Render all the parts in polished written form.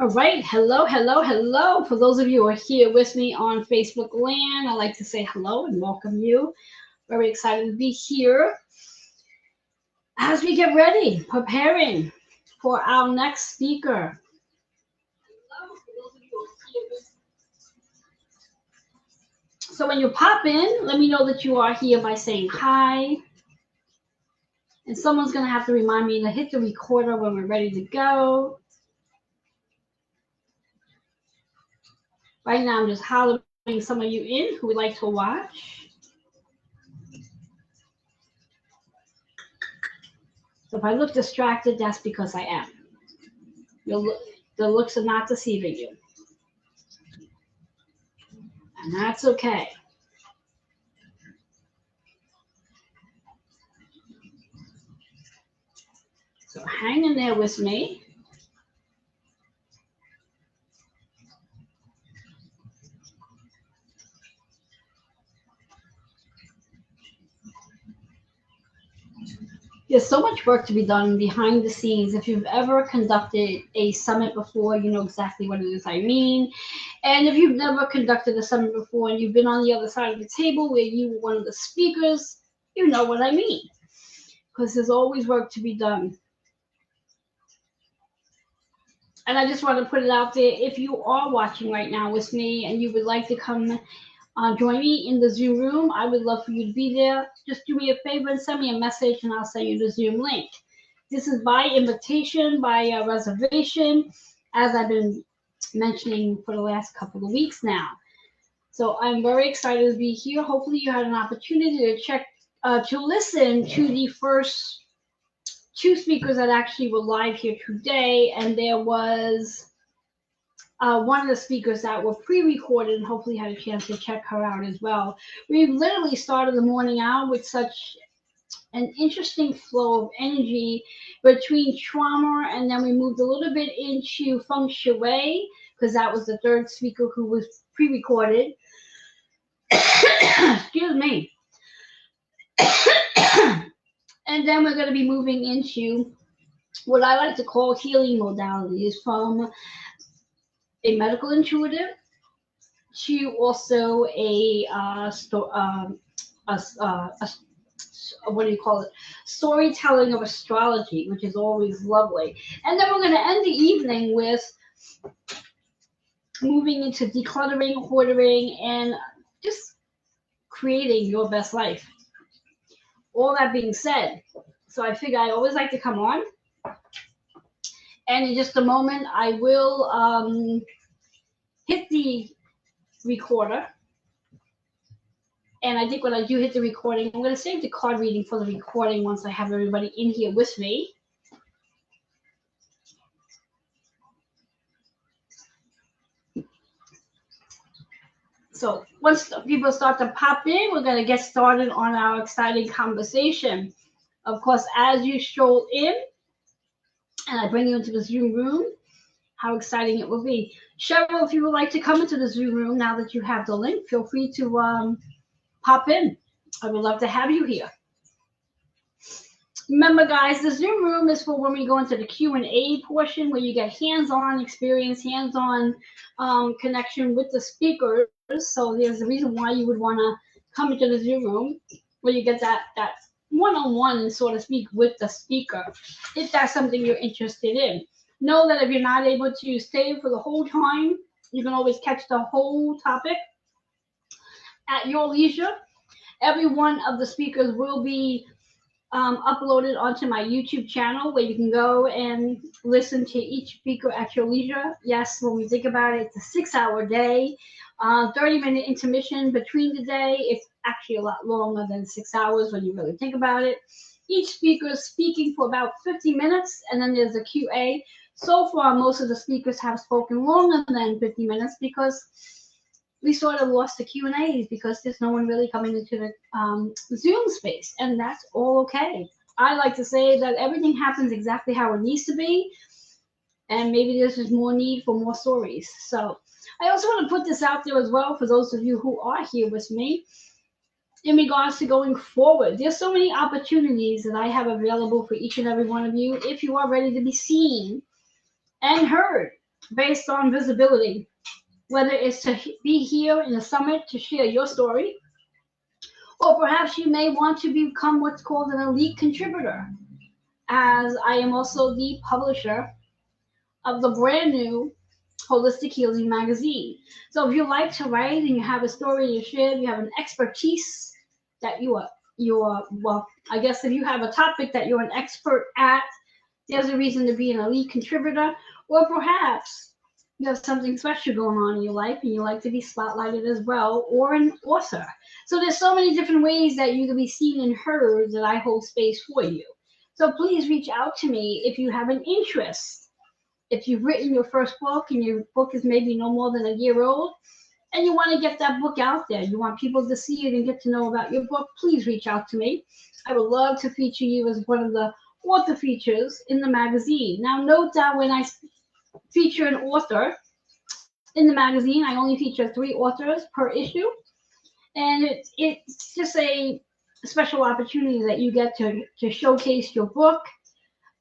All right. Hello, hello, hello. For those of you who are here with me on Facebook land, I'd like to say hello and welcome you. Very excited to be here as we get ready, preparing for our next speaker. So when you pop in, let me know that you are here by saying hi. And someone's going to have to remind me to hit the recorder when we're ready to go. Right now, I'm just hollering some of you in who would like to watch. So if I look distracted, that's because I am. The looks are not deceiving you. And that's okay. So hang in there with me. There's so much work to be done behind the scenes. If you've ever conducted a summit before, you know exactly what it is I mean. And if you've never conducted a summit before and you've been on the other side of the table where you were one of the speakers, you know what I mean. Because there's always work to be done. And I just want to put it out there. If you are watching right now with me and you would like to come join me in the Zoom room, I would love for you to be there. Just do me a favor and send me a message and I'll send you the Zoom link. This is by invitation, by reservation, as I've been mentioning for the last couple of weeks now. So I'm very excited to be here. Hopefully you had an opportunity to listen to the first two speakers that actually were live here today, and there was one of the speakers that were pre-recorded and hopefully had a chance to check her out as well. We literally started the morning out with such an interesting flow of energy between trauma, and then we moved a little bit into feng shui because that was the third speaker who was pre-recorded. Excuse me. And then we're going to be moving into what I like to call healing modalities, from a medical intuitive to also what do you call it? Storytelling of astrology, which is always lovely. And then we're going to end the evening with moving into decluttering, hoarding, and just creating your best life. All that being said, so I figure I always like to come on. And in just a moment, I will hit the recorder. And I think when I do hit the recording, I'm going to save the card reading for the recording once I have everybody in here with me. So once people start to pop in, we're going to get started on our exciting conversation. Of course, as you stroll in and I bring you into the Zoom room, how exciting it will be. Cheryl, if you would like to come into the Zoom room now that you have the link, feel free to pop in. I would love to have you here. Remember, guys, the Zoom room is for when we go into the Q&A portion where you get hands-on experience, hands-on connection with the speakers. So there's a reason why you would want to come into the Zoom room where you get that one-on-one, so to speak, with the speaker, if that's something you're interested in. Know that if you're not able to stay for the whole time, you can always catch the whole topic at your leisure. Every one of the speakers will be uploaded onto my YouTube channel where you can go and listen to each speaker at your leisure. Yes, when we think about it, it's a 6-hour day, 30-minute intermission between the day. It's actually a lot longer than 6 hours when you really think about it. Each speaker is speaking for about 50 minutes, and then there's a QA. So far, most of the speakers have spoken longer than 50 minutes because we sort of lost the Q&As because there's no one really coming into the Zoom space, and that's all okay. I like to say that everything happens exactly how it needs to be, and maybe there's just more need for more stories. So I also want to put this out there as well for those of you who are here with me in regards to going forward. There's so many opportunities that I have available for each and every one of you if you are ready to be seen and heard. based on visibility, whether it's to be here in the summit to share your story, or perhaps you may want to become what's called an elite contributor, as I am also the publisher of the brand new Holistic Healing magazine. So if you like to write and you have a story to share, you have an expertise that you're well, I guess if you have a topic that you're an expert at, there's a reason to be an elite contributor, or perhaps you have something special going on in your life and you like to be spotlighted as well, or an author. So there's so many different ways that you can be seen and heard that I hold space for you. So please reach out to me if you have an interest. If you've written your first book and your book is maybe no more than a year old and you want to get that book out there, you want people to see it and get to know about your book, please reach out to me. I would love to feature you as one of the author features in the magazine. Now, note that when I feature an author in the magazine, I only feature 3 authors per issue. And it's just a special opportunity that you get to showcase your book,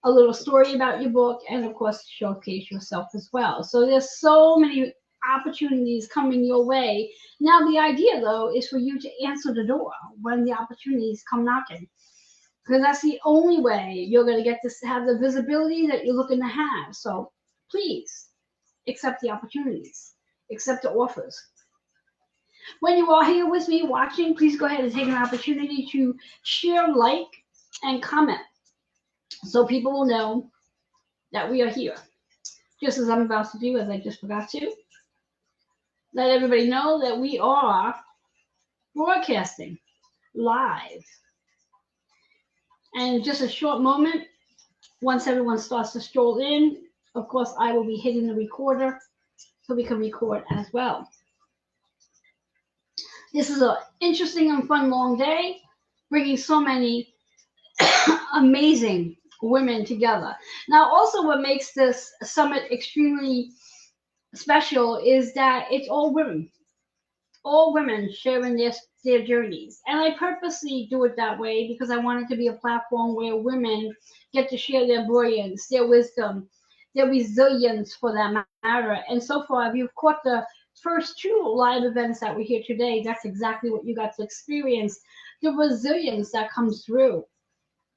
a little story about your book, and of course showcase yourself as well. So there's so many opportunities coming your way. Now the idea though is for you to answer the door when the opportunities come knocking, because that's the only way you're going to get to have the visibility that you're looking to have. So please accept the opportunities, accept the offers. When you are here with me watching, please go ahead and take an opportunity to share, like, and comment, so people will know that we are here. Just as I'm about to do, as I just forgot to, let everybody know that we are broadcasting live. And in just a short moment, once everyone starts to stroll in, of course, I will be hitting the recorder so we can record as well. This is an interesting and fun long day, bringing so many amazing women together. Now, also what makes this summit extremely special is that it's all women sharing their journeys. And I purposely do it that way because I want it to be a platform where women get to share their brilliance, their wisdom, their resilience for that matter. And so far, if you've caught the first 2 live events that were here today, that's exactly what you got to experience. The resilience that comes through,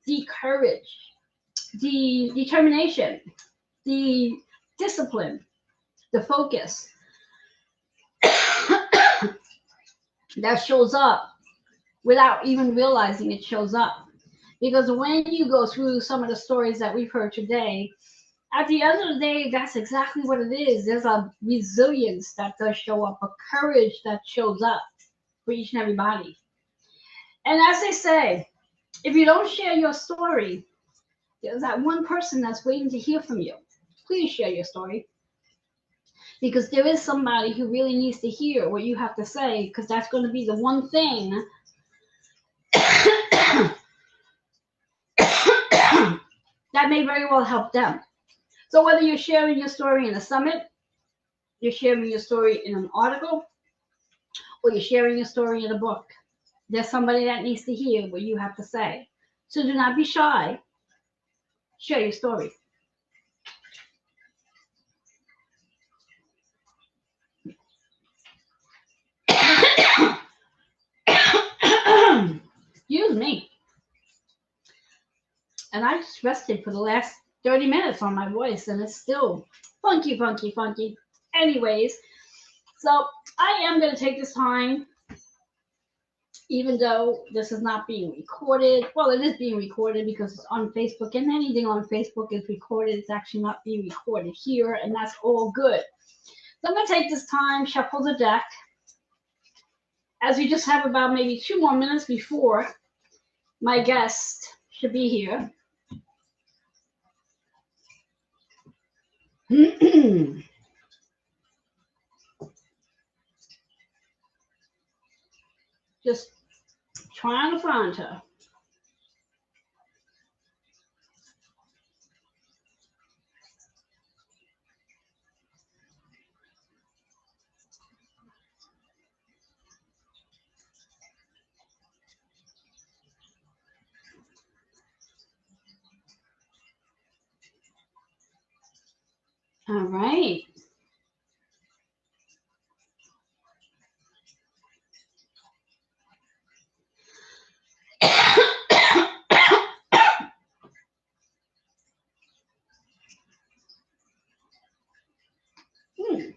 the courage, the determination, the discipline, the focus that shows up without even realizing it shows up. Because when you go through some of the stories that we've heard today, at the end of the day, that's exactly what it is. There's a resilience that does show up, a courage that shows up for each and everybody. And as they say, if you don't share your story, there's that one person that's waiting to hear from you. Please share your story, because there is somebody who really needs to hear what you have to say, because that's going to be the one thing that may very well help them. So whether you're sharing your story in a summit, you're sharing your story in an article, or you're sharing your story in a book, there's somebody that needs to hear what you have to say. So do not be shy. Share your story. Excuse me. And I just rested for the last 30 minutes on my voice, and it's still funky. Anyways, so I am going to take this time, even though this is not being recorded. Well, it is being recorded because it's on Facebook, and anything on Facebook is recorded. It's actually not being recorded here, and that's all good. So I'm going to take this time, shuffle the deck, as we just have about maybe 2 more minutes before my guest should be here. Just trying to find her. All right. Hmm.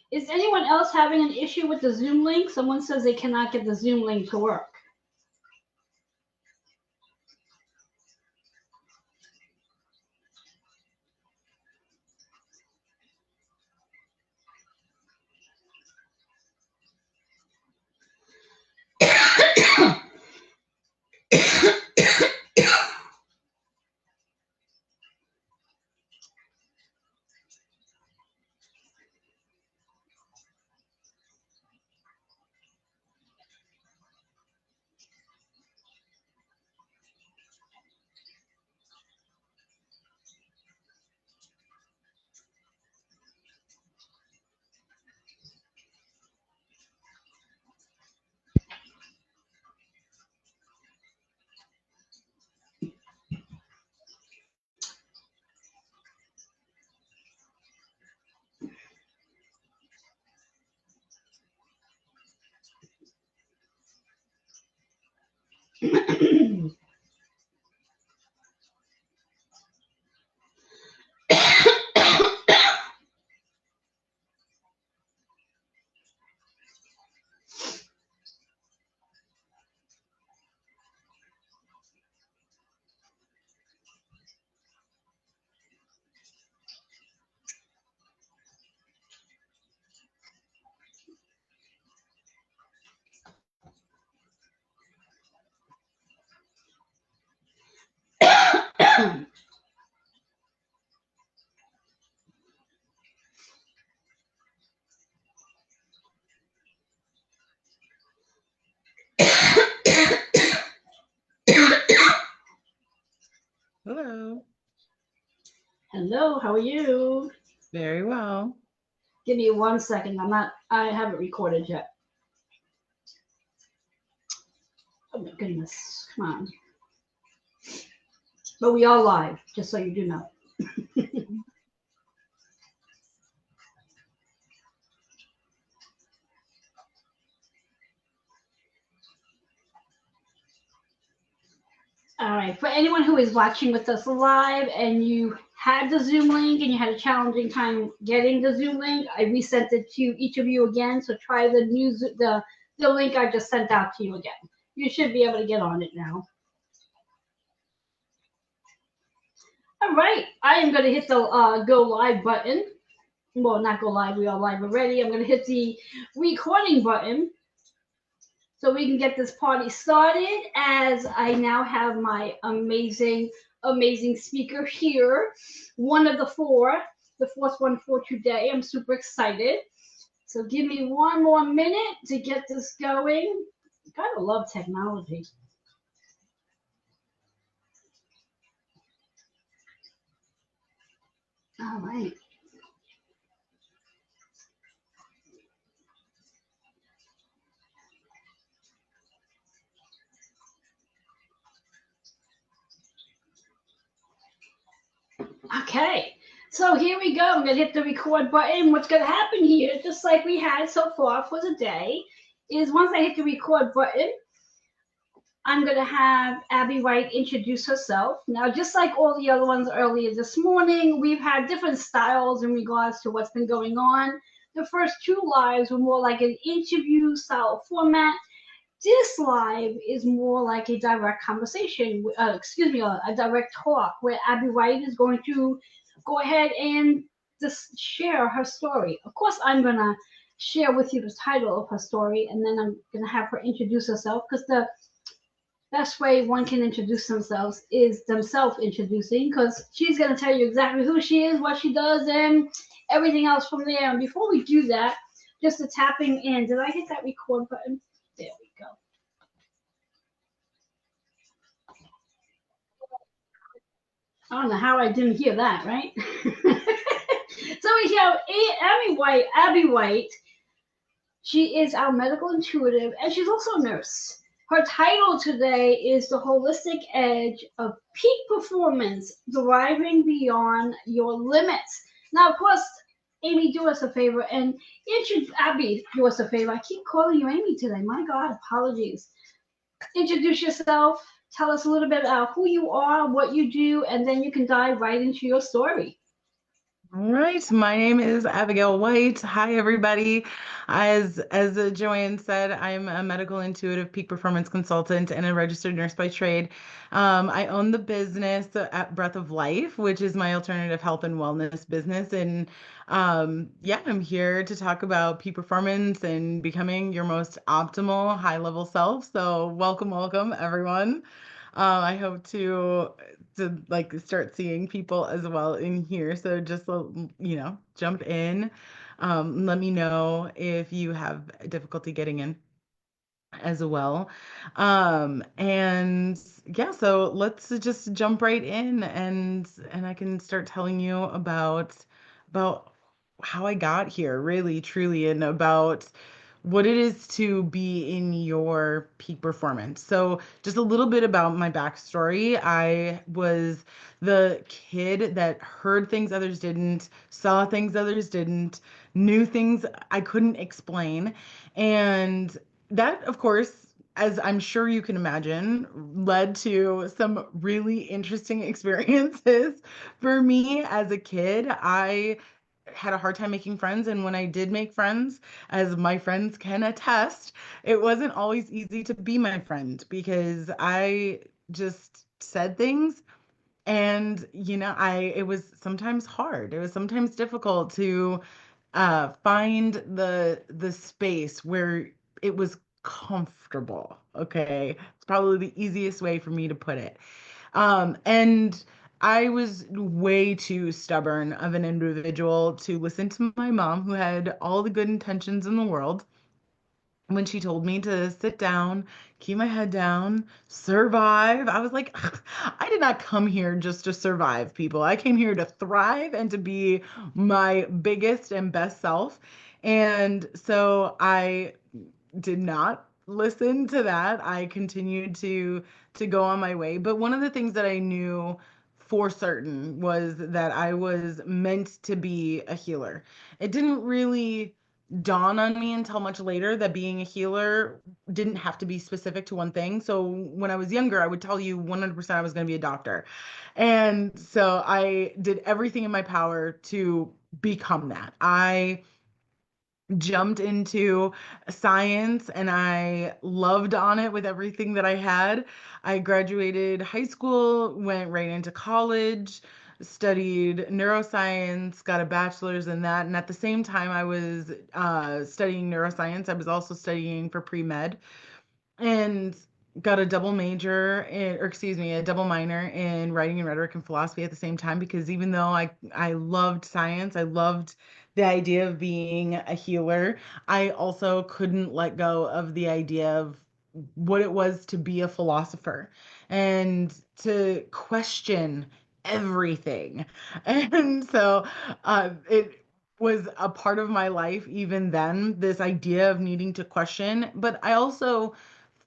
Is anyone else having an issue with the Zoom link? Someone says they cannot get the Zoom link to work. Hello. Hello, how are you? Very well. Give me 1 second. I haven't recorded yet. Oh my goodness. Come on. But we are live, just so you do know. All right. For anyone who is watching with us live and you had the Zoom link and you had a challenging time getting the Zoom link, I resent it to each of you again. So try the link I just sent out to you again. You should be able to get on it now. All right. I am going to hit the go live button. Well, not go live. We are live already. I'm going to hit the recording button so we can get this party started, as I now have my amazing speaker here, one of the four, the fourth one for today. I'm super excited. So give me one more minute to get this going. Gotta love technology. All right. Okay, so here we go. I'm gonna hit the record button. What's gonna happen here, just like we had so far for the day, is once I hit the record button, I'm gonna have Abby White introduce herself. Now, just like all the other ones earlier this morning, we've had different styles in regards to what's been going on. The first two lives were more like an interview style format. This live is more like a direct conversation, a direct talk where Abby White is going to go ahead and just share her story. Of course, I'm going to share with you the title of her story, and then I'm going to have her introduce herself, because the best way one can introduce themselves is themselves introducing, because she's going to tell you exactly who she is, what she does, and everything else from there. And before we do that, just the tapping in. Did I hit that record button? There we go. I don't know how I didn't hear that, right? So we have Abby White. She is our medical intuitive, and she's also a nurse. Her title today is The Holistic Edge of Peak Performance, Thriving Beyond Your Limits. Now, of course, Amy, do us a favor and Abby, do us a favor. I keep calling you Amy today. My God, apologies. Introduce yourself. Tell us a little bit about who you are, what you do, and then you can dive right into your story. All right, my name is Abigail White. Hi, everybody. As Joanne said, I'm a medical intuitive peak performance consultant and a registered nurse by trade. I own the business at Breath of Life, which is my alternative health and wellness business. And yeah, I'm here to talk about peak performance and becoming your most optimal high level self. So welcome, welcome, everyone. I hope to like start seeing people as well in here. So just jump in. Let me know if you have difficulty getting in as well. And yeah, so let's just jump right in and I can start telling you about how I got here, really, truly, and about what it is to be in your peak performance. So, just a little bit about my backstory. I was the kid that heard things others didn't, saw things others didn't, knew things I couldn't explain. And that, of course, as I'm sure you can imagine, led to some really interesting experiences for me as a kid. I had a hard time making friends, and when I did make friends, as my friends can attest, it wasn't always easy to be my friend because I just said things and I it was sometimes hard. It was sometimes difficult to find the space where it was comfortable. Okay. It's probably the easiest way for me to put it. And I was way too stubborn of an individual to listen to my mom, who had all the good intentions in the world, when she told me to sit down, keep my head down, survive. I was like, I did not come here just to survive, people. I came here to thrive and to be my biggest and best self. And so I did not listen to that. I continued to go on my way. But one of the things that I knew for certain was that I was meant to be a healer. It didn't really dawn on me until much later that being a healer didn't have to be specific to one thing. So when I was younger, I would tell you 100% I was going to be a doctor. And so I did everything in my power to become that. I jumped into science and I loved on it with everything that I had. I graduated high school, went right into college, studied neuroscience, got a bachelor's in that. And at the same time I was studying neuroscience, I was also studying for pre-med and got a double major in, or excuse me, a double minor in writing and rhetoric and philosophy at the same time, because even though I loved science, I loved the idea of being a healer, I also couldn't let go of the idea of what it was to be a philosopher and to question everything. And so it was a part of my life even then, this idea of needing to question. But I also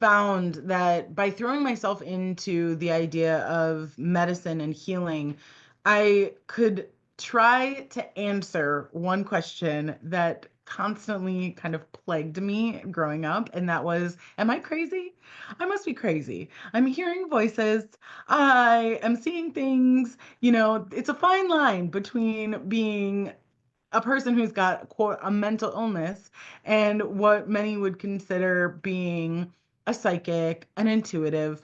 found that by throwing myself into the idea of medicine and healing, I could try to answer one question that constantly kind of plagued me growing up. And that was, am I crazy? I must be crazy. I'm hearing voices. I am seeing things. It's a fine line between being a person who's got, quote, a mental illness and what many would consider being a psychic, an intuitive.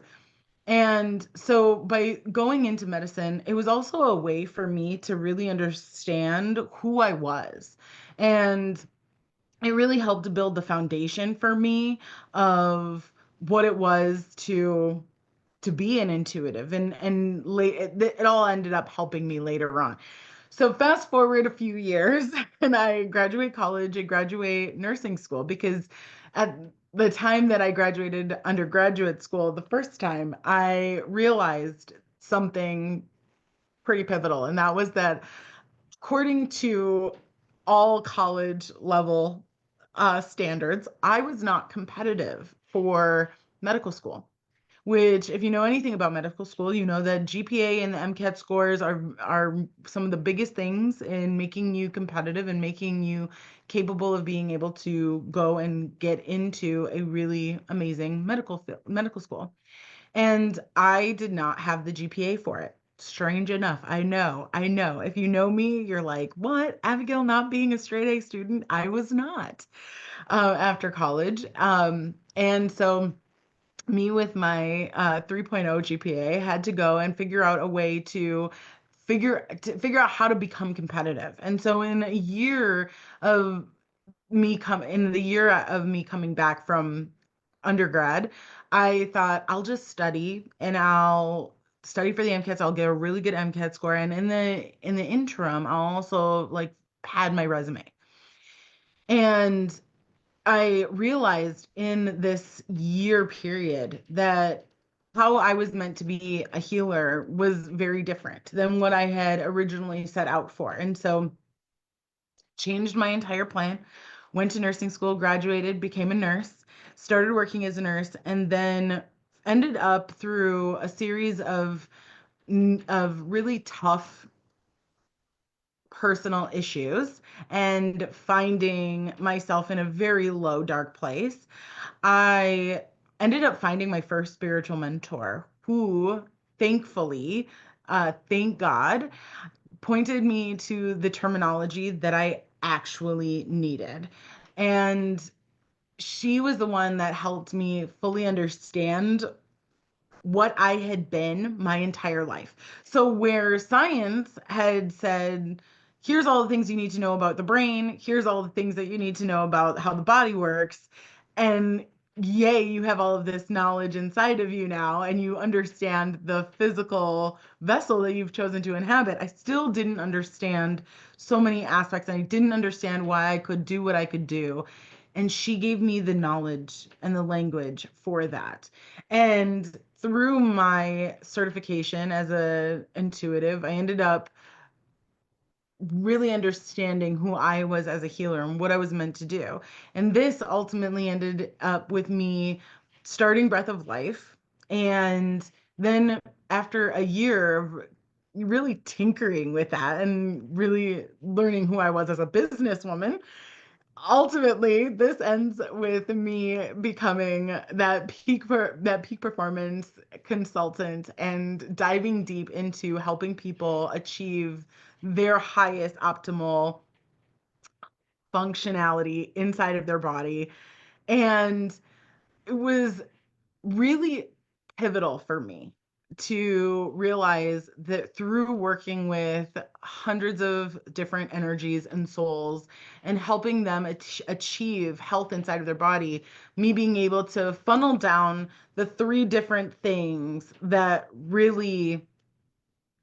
And so by going into medicine, it was also a way for me to really understand who I was. And it really helped to build the foundation for me of what it was to be an intuitive, it all ended up helping me later on. So fast forward a few years and I graduate college and graduate nursing school, because at the time that I graduated undergraduate school the first time, I realized something pretty pivotal, and that was that according to all college level standards, I was not competitive for medical school, which if you know anything about medical school, you know that GPA and the MCAT scores are some of the biggest things in making you competitive and making you capable of being able to go and get into a really amazing medical school. And I did not have the GPA for it. Strange enough, I know, I know. If you know me, you're like, what? Abigail not being a straight A student? I was not after college. And so me with my 3.0 GPA had to go and figure out a way to figure out how to become competitive. And so of in the year of me coming back from undergrad, I thought I'll just study and I'll study for the MCATs. I'll get a really good MCAT score, and in the interim, I'll also like pad my resume. And I realized in this year period that how I was meant to be a healer was very different than what I had originally set out for. And so changed my entire plan, went to nursing school, graduated, became a nurse, started working as a nurse, and then ended up through a series of really tough personal issues and finding myself in a very low, dark place. I ended up finding my first spiritual mentor who, thankfully, thank God, pointed me to the terminology that I actually needed. And she was the one that helped me fully understand what I had been my entire life. So, where science had said, here's all the things you need to know about the brain, here's all the things that you need to know about how the body works, and yay, you have all of this knowledge inside of you now, and you understand the physical vessel that you've chosen to inhabit. I still didn't understand so many aspects, and I didn't understand why I could do what I could do. And she gave me the knowledge and the language for that. And through my certification as a intuitive, I ended up really understanding who I was as a healer and what I was meant to do. And this ultimately ended up with me starting Breath of Life. And then after a year of really tinkering with that and really learning who I was as a businesswoman, ultimately this ends with me becoming that peak performance consultant and diving deep into helping people achieve their highest optimal functionality inside of their body. And it was really pivotal for me to realize that through working with hundreds of different energies and souls and helping them achieve health inside of their body, me being able to funnel down the three different things that really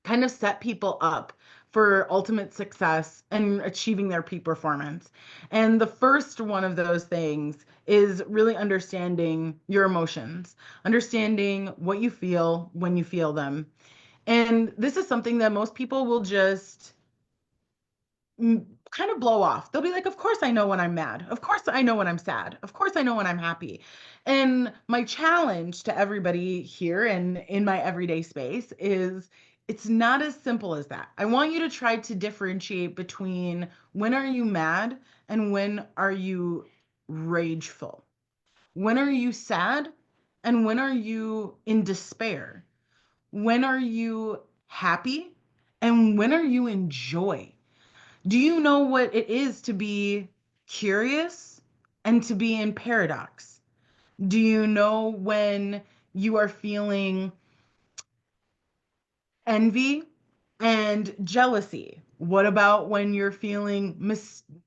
kind of set people up for ultimate success and achieving their peak performance. And the first one of those things is really understanding your emotions, understanding what you feel when you feel them. And this is something that most people will just kind of blow off. They'll be like, of course I know when I'm mad. Of course I know when I'm sad. Of course I know when I'm happy. And my challenge to everybody here and in my everyday space is it's not as simple as that. I want you to try to differentiate between when are you mad and when are you rageful? When are you sad and when are you in despair? When are you happy and when are you in joy? Do you know what it is to be curious and to be in paradox? Do you know when you are feeling envy and jealousy? What about when you're feeling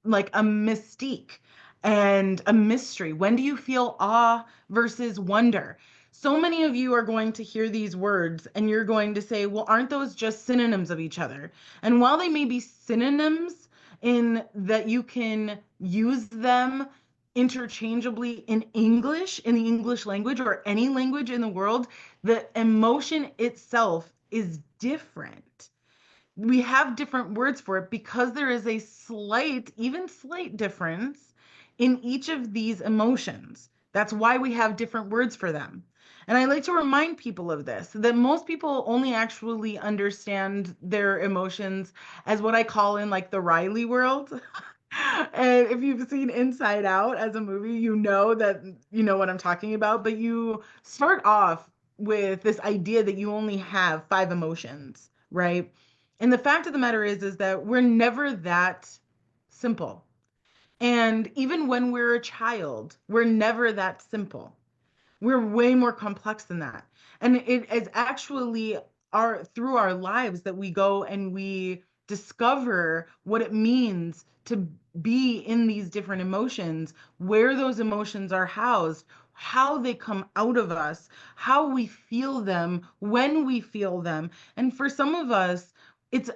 like a mystique and a mystery? When do you feel awe versus wonder? So many of you are going to hear these words and you're going to say, well, aren't those just synonyms of each other? And while they may be synonyms in that you can use them interchangeably in English, in the English language, or any language in the world, the emotion itself is different. We have different words for it because there is a slight, even slight difference in each of these emotions. That's why we have different words for them. And I like to remind people of this, that most people only actually understand their emotions as what I call in like the Riley world. And if you've seen Inside Out as a movie, you know that you know what I'm talking about, but you start off with this idea that you only have five emotions, right? And the fact of the matter is that we're never that simple. And even when we're a child, we're never that simple. We're way more complex than that. And it is actually our through our lives that we go and we discover what it means to be in these different emotions, where those emotions are housed, how they come out of us, how we feel them, when we feel them. And for some of us, it's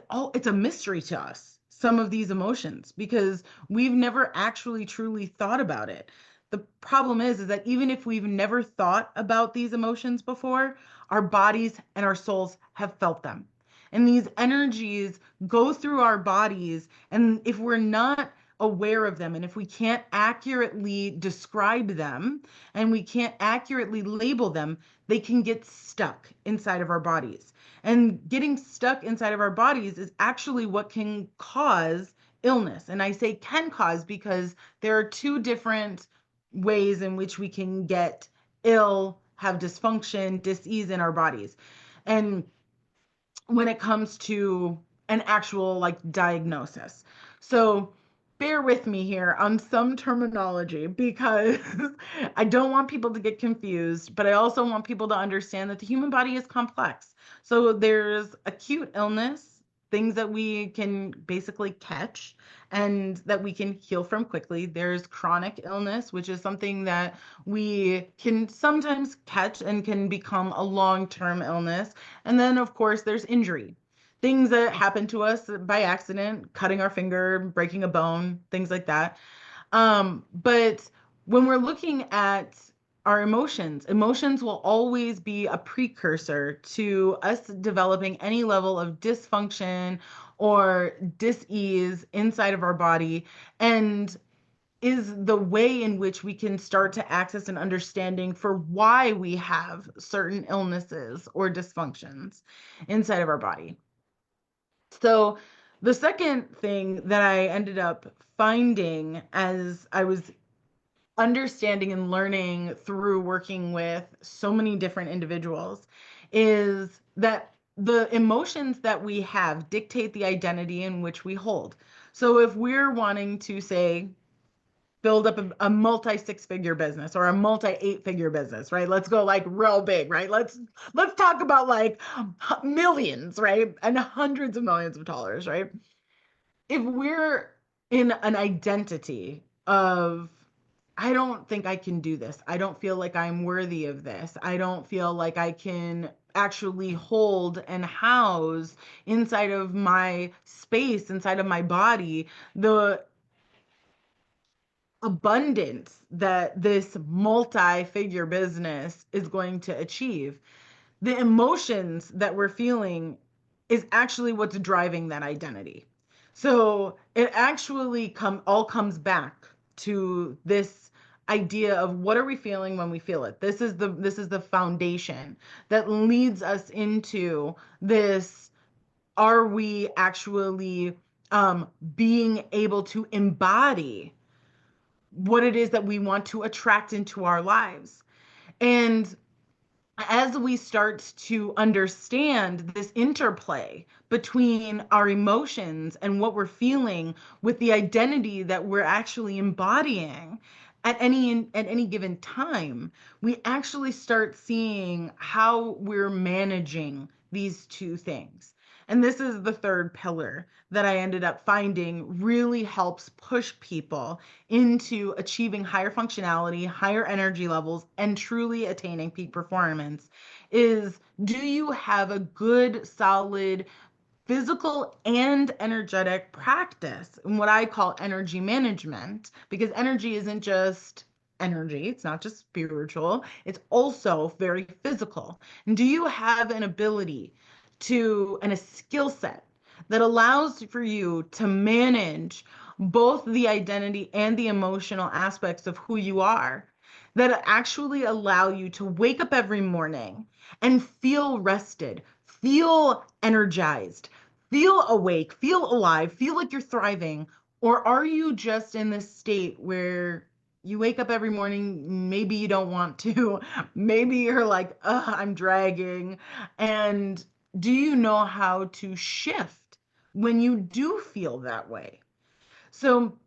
a mystery to us, some of these emotions, because we've never actually truly thought about it. The problem is that even if we've never thought about these emotions before, our bodies and our souls have felt them. And these energies go through our bodies. And if we're not aware of them, and if we can't accurately describe them, and we can't accurately label them, they can get stuck inside of our bodies. And getting stuck inside of our bodies is actually what can cause illness. And I say can cause because there are two different ways in which we can get ill, have dysfunction, dis-ease in our bodies. And when it comes to an actual like diagnosis. So bear with me here on some terminology because I don't want people to get confused, but I also want people to understand that the human body is complex. So there's acute illness, things that we can basically catch and that we can heal from quickly. There's chronic illness, which is something that we can sometimes catch and can become a long-term illness. And then, of course, there's injury, things that happen to us by accident, cutting our finger, breaking a bone, things like that. But when we're looking at our emotions, emotions will always be a precursor to us developing any level of dysfunction or dis-ease inside of our body, and is the way in which we can start to access an understanding for why we have certain illnesses or dysfunctions inside of our body. So the second thing that I ended up finding as I was understanding and learning through working with so many different individuals is that the emotions that we have dictate the identity in which we hold. So if we're wanting to say, build up a multi six-figure business or a multi eight-figure business, right? Let's go like real big, right? Let's talk about like millions, right? And hundreds of millions of dollars, right? If we're in an identity of, I don't think I can do this. I don't feel like I'm worthy of this. I don't feel like I can actually hold and house inside of my space, inside of my body, the abundance that this multi-figure business is going to achieve. The emotions that we're feeling is actually what's driving that identity. So it actually all comes back to this idea of what are we feeling when we feel it. This is the foundation that leads us into this. Are we actually being able to embody what it is that we want to attract into our lives? And as we start to understand this interplay between our emotions and what we're feeling with the identity that we're actually embodying at any given time, we actually start seeing how we're managing these two things. And this is the third pillar that I ended up finding really helps push people into achieving higher functionality, higher energy levels, and truly attaining peak performance is, do you have a good, solid physical and energetic practice in what I call energy management? Because energy isn't just energy, it's not just spiritual, it's also very physical. And do you have an ability and a skill set that allows for you to manage both the identity and the emotional aspects of who you are that actually allow you to wake up every morning and feel rested, feel energized, feel awake, feel alive, feel like you're thriving? Or are you just in this state where you wake up every morning, maybe you don't want to, maybe you're like, ugh, I'm dragging. And do you know how to shift when you do feel that way? So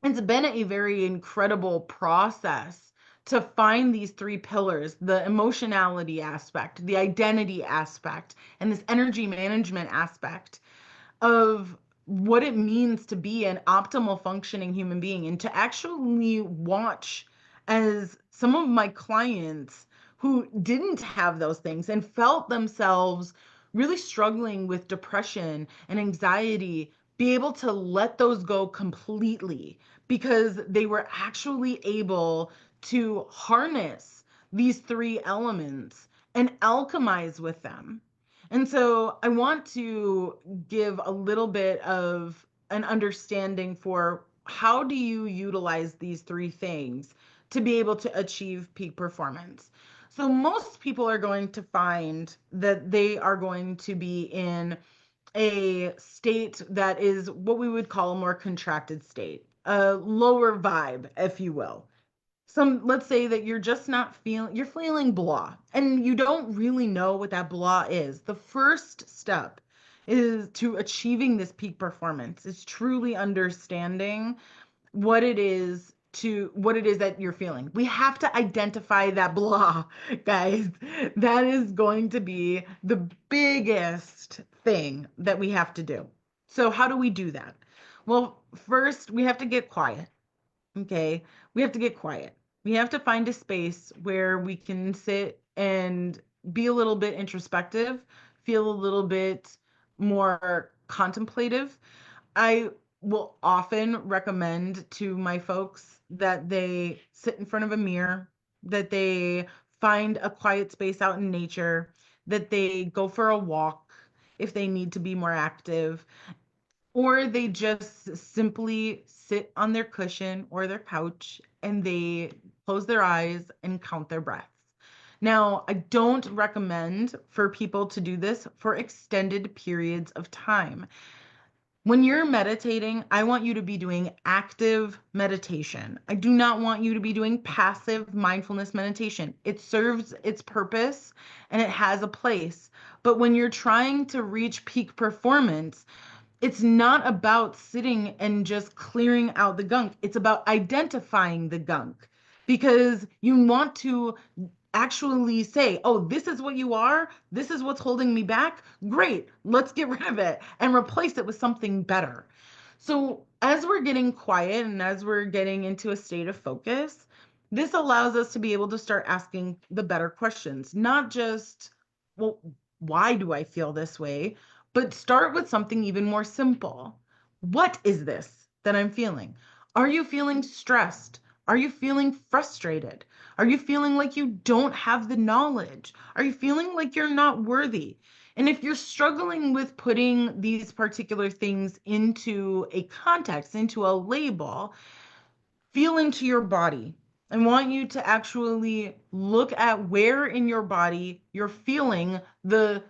it's been a very incredible process to find these three pillars: the emotionality aspect, the identity aspect, and this energy management aspect of what it means to be an optimal functioning human being, and to actually watch as some of my clients who didn't have those things and felt themselves really struggling with depression and anxiety be able to let those go completely, because they were actually able to harness these three elements and alchemize with them. And so I want to give a little bit of an understanding for how do you utilize these three things to be able to achieve peak performance. So most people are going to find that they are going to be in a state that is what we would call a more contracted state, a lower vibe, if you will. Let's say that you're just not feeling, you're feeling blah, and you don't really know what that blah is. The first step is to achieving this peak performance is truly understanding what it is that you're feeling. We have to identify that blah, guys. That is going to be the biggest thing that we have to do. So how do we do that? Well, first we have to get quiet. Okay, we have to get quiet. We have to find a space where we can sit and be a little bit introspective, feel a little bit more contemplative. I will often recommend to my folks that they sit in front of a mirror, that they find a quiet space out in nature, that they go for a walk if they need to be more active, or they just simply sit on their cushion or their couch and they close their eyes and count their breaths. Now, I don't recommend for people to do this for extended periods of time. When you're meditating, I want you to be doing active meditation. I do not want you to be doing passive mindfulness meditation. It serves its purpose and it has a place. But when you're trying to reach peak performance, it's not about sitting and just clearing out the gunk. It's about identifying the gunk, because you want to actually say, oh, this is what you are. This is what's holding me back. Great. Let's get rid of it and replace it with something better. So, as we're getting quiet and as we're getting into a state of focus, this allows us to be able to start asking the better questions, not just, well, why do I feel this way? But start with something even more simple. What is this that I'm feeling? Are you feeling stressed? Are you feeling frustrated? Are you feeling like you don't have the knowledge? Are you feeling like you're not worthy? And if you're struggling with putting these particular things into a context, into a label, feel into your body. I want you to actually look at where in your body you're feeling the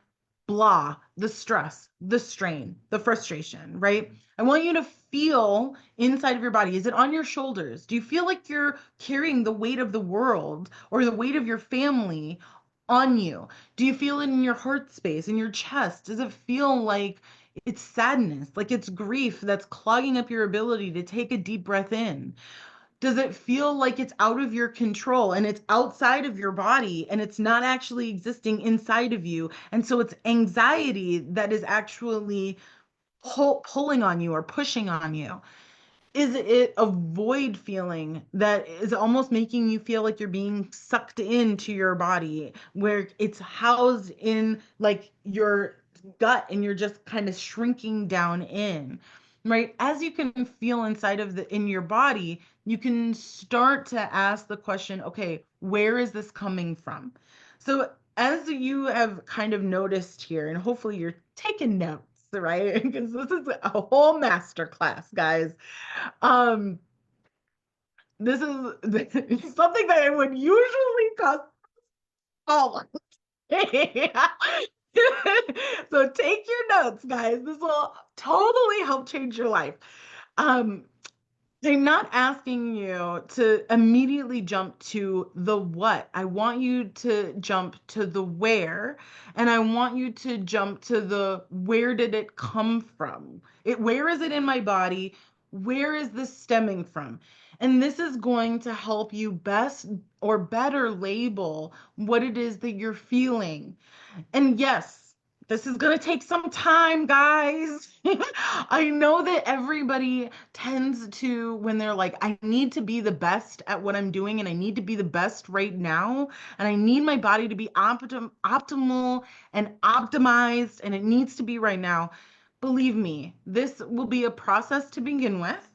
blah, the stress, the strain, the frustration, right? I want you to feel inside of your body. Is it on your shoulders? Do you feel like you're carrying the weight of the world or the weight of your family on you? Do you feel it in your heart space, in your chest? Does it feel like it's sadness, like it's grief that's clogging up your ability to take a deep breath in? Does it feel like it's out of your control and it's outside of your body and it's not actually existing inside of you? And so it's anxiety that is actually pulling on you or pushing on you. Is it a void feeling that is almost making you feel like you're being sucked into your body, where it's housed in like your gut and you're just kind of shrinking down in, right? As you can feel inside of in your body, you can start to ask the question, okay, where is this coming from? So as you have kind of noticed here, and hopefully you're taking notes, right? Because this is a whole master class, guys. Um, this is something that I would usually cause. Oh, so take your notes, guys. This will totally help change your life. Um, I'm not asking you to immediately jump to the what. I want you to jump to the where, and I want you to jump to the where did it come from? Where is it in my body? Where is this stemming from? And this is going to help you best or better label what it is that you're feeling. And yes, this is going to take some time, guys. I know that everybody tends to, when they're like, I need to be the best at what I'm doing and I need to be the best right now, and I need my body to be optimal and optimized, and it needs to be right now. Believe me, this will be a process to begin with,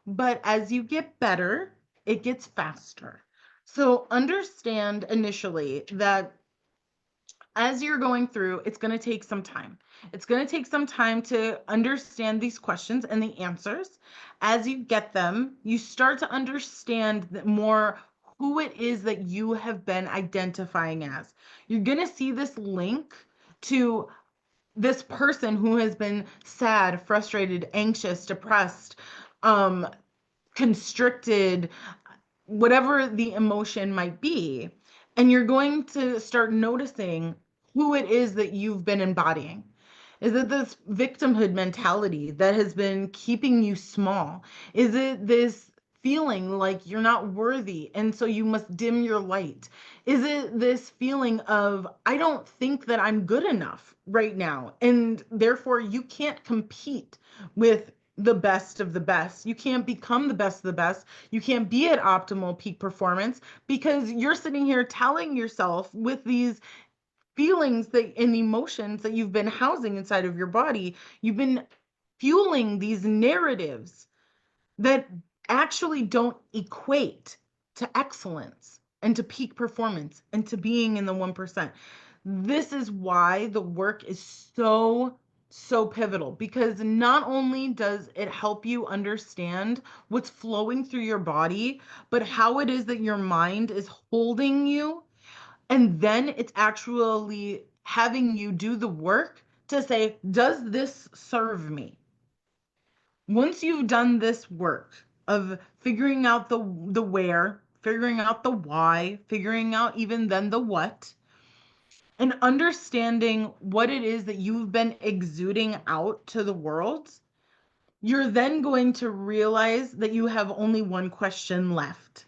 but as you get better, it gets faster. So understand initially that as you're going through, it's going to take some time. It's going to take some time to understand these questions and the answers. As you get them, you start to understand more who it is that you have been identifying as. You're going to see this link to this person who has been sad, frustrated, anxious, depressed, um, constricted, whatever the emotion might be. And you're going to start noticing who it is that you've been embodying. Is it this victimhood mentality that has been keeping you small? Is it this feeling like you're not worthy and so you must dim your light? Is it this feeling of, I don't think that I'm good enough right now, and therefore you can't compete with the best of the best? You can't become the best of the best. You can't be at optimal peak performance because you're sitting here telling yourself with these feelings that and emotions that you've been housing inside of your body, you've been fueling these narratives that actually don't equate to excellence and to peak performance and to being in the 1%. This is why the work is so pivotal, because not only does it help you understand what's flowing through your body, but how it is that your mind is holding you. And then it's actually having you do the work to say, does this serve me? Once you've done this work of figuring out the where, figuring out the why, figuring out even then the what, and understanding what it is that you've been exuding out to the world, you're then going to realize that you have only one question left.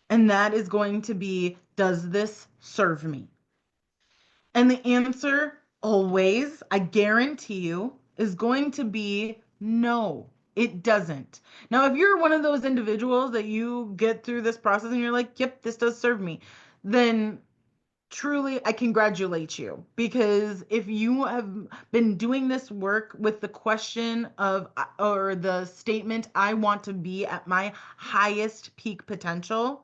And that is going to be, does this serve me? And the answer always, I guarantee you, is going to be no, it doesn't. Now, if you're one of those individuals that you get through this process and you're like, yep, this does serve me, then truly, I congratulate you, because if you have been doing this work with the question of, or the statement, I want to be at my highest peak potential,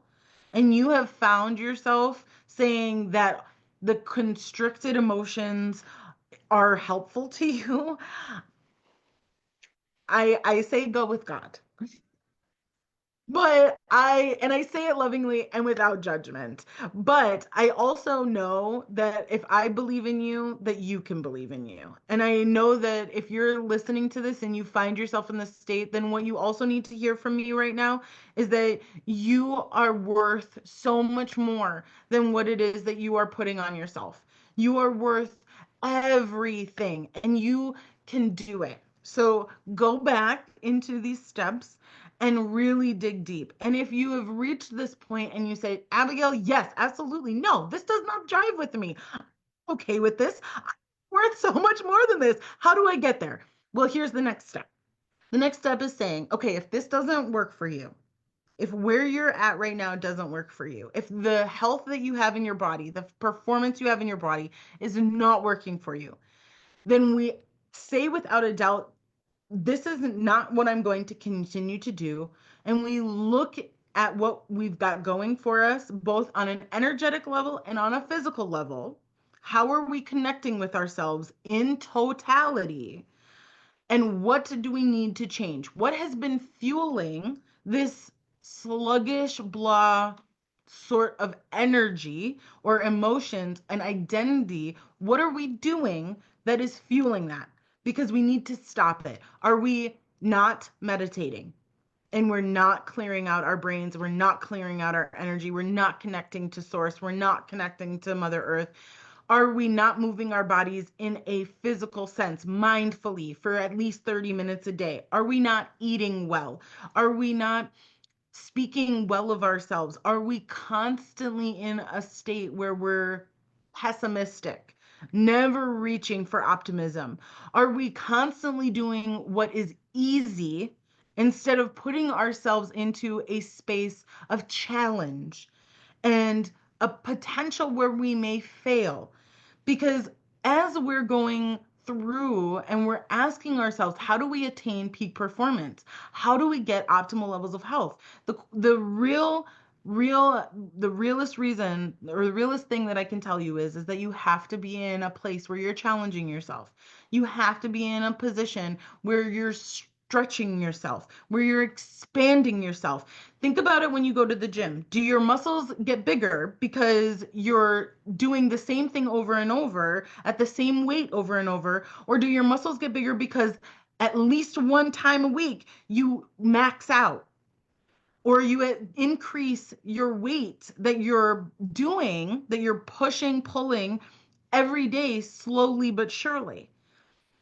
and you have found yourself saying that the constricted emotions are helpful to you, I say go with God. But I say it lovingly and without judgment. But I also know that if I believe in you, that you can believe in you. And I know that if you're listening to this and you find yourself in this state, then what you also need to hear from me right now is that you are worth so much more than what it is that you are putting on yourself. You are worth everything and you can do it. So go back into these steps and really dig deep. And if you have reached this point and you say, Abigail, yes, absolutely, no, this does not jive with me. I'm okay with this. I'm worth so much more than this. How do I get there? Well, here's the next step. The next step is saying, okay, if this doesn't work for you, if where you're at right now doesn't work for you, if the health that you have in your body, the performance you have in your body is not working for you, then we say without a doubt, this is not what I'm going to continue to do. And we look at what we've got going for us, both on an energetic level and on a physical level. How are we connecting with ourselves in totality? And what do we need to change? What has been fueling this sluggish, blah sort of energy or emotions and identity, what are we doing that is fueling that? Because we need to stop it. Are we not meditating? And we're not clearing out our brains, we're not clearing out our energy, we're not connecting to source, we're not connecting to Mother Earth. Are we not moving our bodies in a physical sense, mindfully, for at least 30 minutes a day? Are we not eating well? Are we not speaking well of ourselves? Are we constantly in a state where we're pessimistic, never reaching for optimism? Are we constantly doing what is easy instead of putting ourselves into a space of challenge and a potential where we may fail? Because as we're going through and we're asking ourselves, how do we attain peak performance? How do we get optimal levels of health? The realest reason, or the realest thing that I can tell you is that you have to be in a place where you're challenging yourself. You have to be in a position where you're stretching yourself, where you're expanding yourself. Think about it when you go to the gym. Do your muscles get bigger because you're doing the same thing over and over at the same weight over and over? Or do your muscles get bigger because at least one time a week you max out? Or you increase your weight that you're doing, that you're pushing, pulling every day, slowly but surely,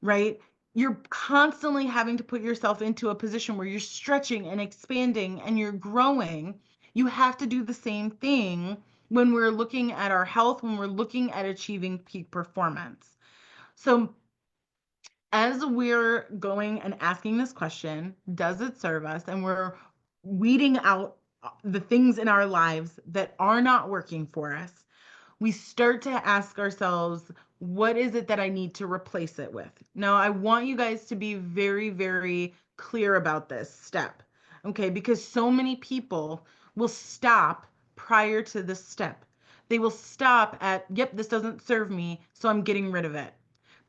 right? You're constantly having to put yourself into a position where you're stretching and expanding and you're growing. You have to do the same thing when we're looking at our health, when we're looking at achieving peak performance. So, as we're going and asking this question, does it serve us? And we're weeding out the things in our lives that are not working for us, we start to ask ourselves, what is it that I need to replace it with? Now, I want you guys to be very, very clear about this step, okay? Because so many people will stop prior to this step. They will stop at, yep, this doesn't serve me, so I'm getting rid of it.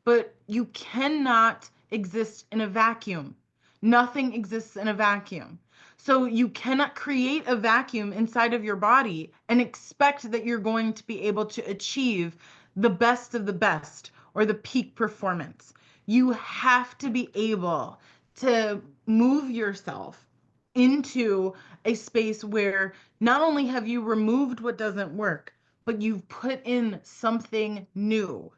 But you cannot exist in a vacuum. Nothing exists in a vacuum. So you cannot create a vacuum inside of your body and expect that you're going to be able to achieve the best of the best or the peak performance. You have to be able to move yourself into a space where not only have you removed what doesn't work, but you've put in something new